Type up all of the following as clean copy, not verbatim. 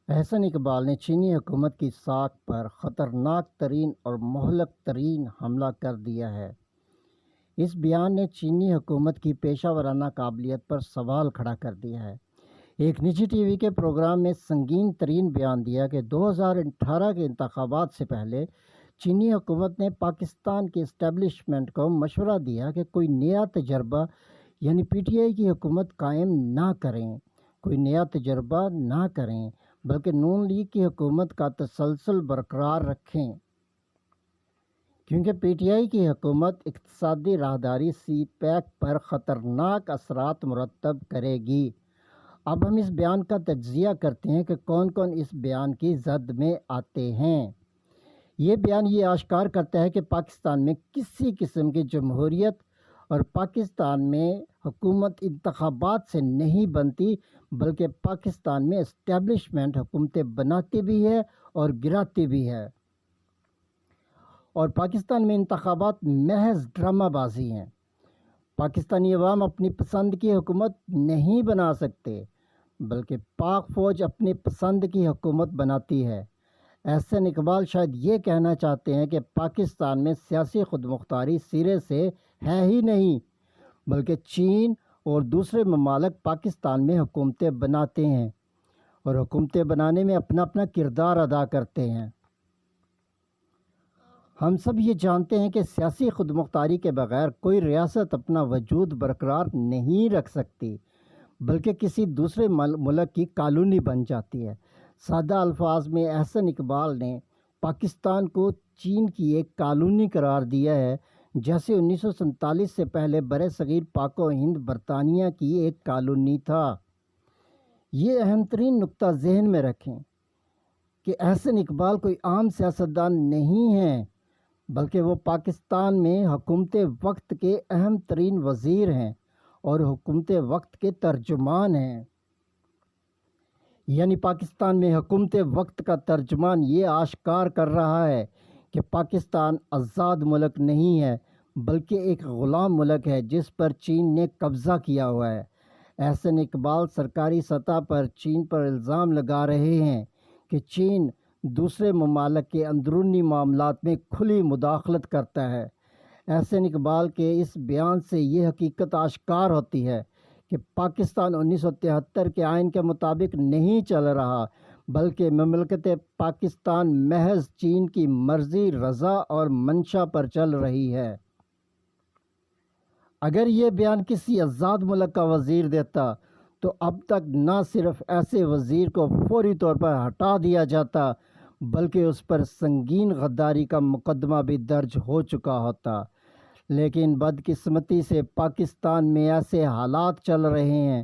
احسن اقبال نے چینی حکومت کی ساکھ پر خطرناک ترین اور مہلک ترین حملہ کر دیا ہے۔ اس بیان نے چینی حکومت کی پیشہ ورانہ قابلیت پر سوال کھڑا کر دیا ہے۔ ایک نجی ٹی وی کے پروگرام میں سنگین ترین بیان دیا کہ 2018 کے انتخابات سے پہلے چینی حکومت نے پاکستان کی اسٹیبلشمنٹ کو مشورہ دیا کہ کوئی نیا تجربہ یعنی پی ٹی آئی کی حکومت قائم نہ کریں، کوئی نیا تجربہ نہ کریں، بلکہ نون لیگ کی حکومت کا تسلسل برقرار رکھیں، کیونکہ پی ٹی آئی کی حکومت اقتصادی راہداری سی پیک پر خطرناک اثرات مرتب کرے گی۔ اب ہم اس بیان کا تجزیہ کرتے ہیں کہ کون کون اس بیان کی زد میں آتے ہیں۔ یہ بیان یہ اشکار کرتا ہے کہ پاکستان میں کسی قسم کی جمہوریت اور پاکستان میں حکومت انتخابات سے نہیں بنتی، بلکہ پاکستان میں اسٹیبلشمنٹ حکومتیں بناتی بھی ہے اور گراتی بھی ہے، اور پاکستان میں انتخابات محض ڈرامہ بازی ہیں۔ پاکستانی عوام اپنی پسند کی حکومت نہیں بنا سکتے، بلکہ پاک فوج اپنی پسند کی حکومت بناتی ہے۔ احسن اقبال شاید یہ کہنا چاہتے ہیں کہ پاکستان میں سیاسی خود مختاری سرے سے ہے ہی نہیں، بلکہ چین اور دوسرے ممالک پاکستان میں حکومتیں بناتے ہیں اور حکومتیں بنانے میں اپنا اپنا کردار ادا کرتے ہیں۔ ہم سب یہ جانتے ہیں کہ سیاسی خود مختاری کے بغیر کوئی ریاست اپنا وجود برقرار نہیں رکھ سکتی، بلکہ کسی دوسرے ملک کی کالونی بن جاتی ہے۔ سادہ الفاظ میں احسن اقبال نے پاکستان کو چین کی ایک کالونی قرار دیا ہے، جیسے 1947 سے پہلے برِ صغیر پاک و ہند برطانیہ کی ایک کالونی تھا۔ یہ اہم ترین نقطہ ذہن میں رکھیں کہ احسن اقبال کوئی عام سیاستدان نہیں ہیں، بلکہ وہ پاکستان میں حکومت وقت کے اہم ترین وزیر ہیں اور حکومت وقت کے ترجمان ہیں۔ یعنی پاکستان میں حکومت وقت کا ترجمان یہ آشکار کر رہا ہے کہ پاکستان آزاد ملک نہیں ہے، بلکہ ایک غلام ملک ہے جس پر چین نے قبضہ کیا ہوا ہے۔ احسن اقبال سرکاری سطح پر چین پر الزام لگا رہے ہیں کہ چین دوسرے ممالک کے اندرونی معاملات میں کھلی مداخلت کرتا ہے۔ احسن اقبال کے اس بیان سے یہ حقیقت آشکار ہوتی ہے کہ پاکستان 1973 کے آئین کے مطابق نہیں چل رہا، بلکہ مملکت پاکستان محض چین کی مرضی، رضا اور منشا پر چل رہی ہے۔ اگر یہ بیان کسی آزاد ملک کا وزیر دیتا تو اب تک نہ صرف ایسے وزیر کو فوری طور پر ہٹا دیا جاتا، بلکہ اس پر سنگین غداری کا مقدمہ بھی درج ہو چکا ہوتا۔ لیکن بدقسمتی سے پاکستان میں ایسے حالات چل رہے ہیں،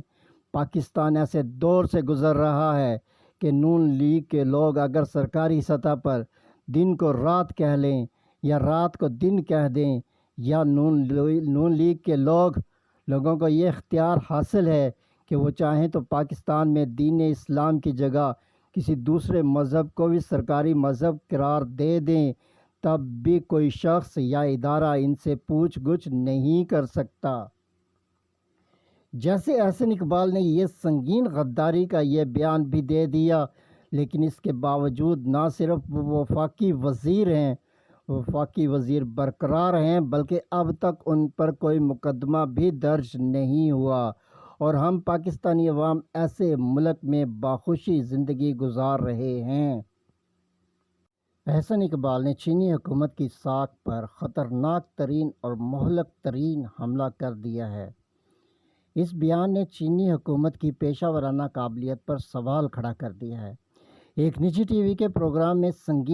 پاکستان ایسے دور سے گزر رہا ہے کہ نون لیگ کے لوگ اگر سرکاری سطح پر دن کو رات کہہ لیں یا رات کو دن کہہ دیں، یا نون لیگ کے لوگوں کو یہ اختیار حاصل ہے کہ وہ چاہیں تو پاکستان میں دین اسلام کی جگہ کسی دوسرے مذہب کو بھی سرکاری مذہب قرار دے دیں، تب بھی کوئی شخص یا ادارہ ان سے پوچھ گچھ نہیں کر سکتا۔ جیسے احسن اقبال نے یہ سنگین غداری کا یہ بیان بھی دے دیا، لیکن اس کے باوجود نہ صرف وہ وفاقی وزیر ہیں، وفاقی وزیر برقرار ہیں، بلکہ اب تک ان پر کوئی مقدمہ بھی درج نہیں ہوا، اور ہم پاکستانی عوام ایسے ملک میں باخوشی زندگی گزار رہے ہیں۔ احسن اقبال نے چینی حکومت کی ساکھ پر خطرناک ترین اور مہلک ترین حملہ کر دیا ہے۔ اس بیان نے چینی حکومت کی پیشہ ورانہ قابلیت پر سوال کھڑا کر دیا ہے۔ ایک نجی ٹی وی کے پروگرام میں سنگین